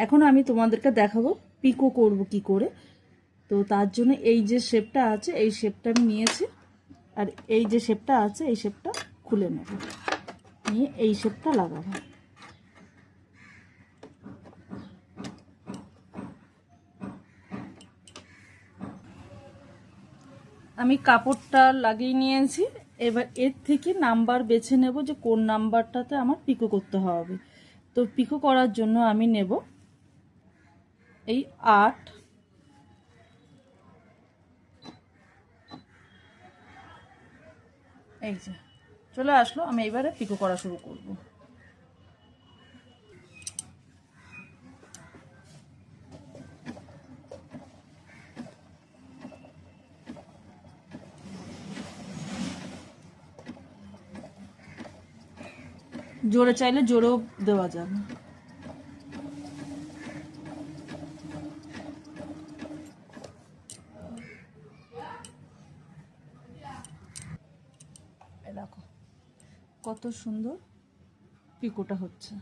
এখন আমি তোমাদেরকে দেখাবো পিকো করব কি করে। তো তার জন্য এই যে শেপটা আছে এই শেপটা আমি নিয়েছি, আর এই যে শেপটা আছে এই শেপটা খুলে নেব, নিয়ে এই শেপটা লাগাবো। আমি কাপড়টা লাগিয়ে নিয়েছি, এবার এর থেকে নাম্বার বেছে নেব যে কোন নাম্বারটাতে আমার পিকো করতে হবে। তো পিকো করার জন্য আমি নেব এই 8, এই যে চলে আসলো। আমি এবারে পিকো করা শুরু করব। জোরে চাইলে জোরেও দেওয়া যাবে। দেখো কত সুন্দর পিকোটা হচ্ছে।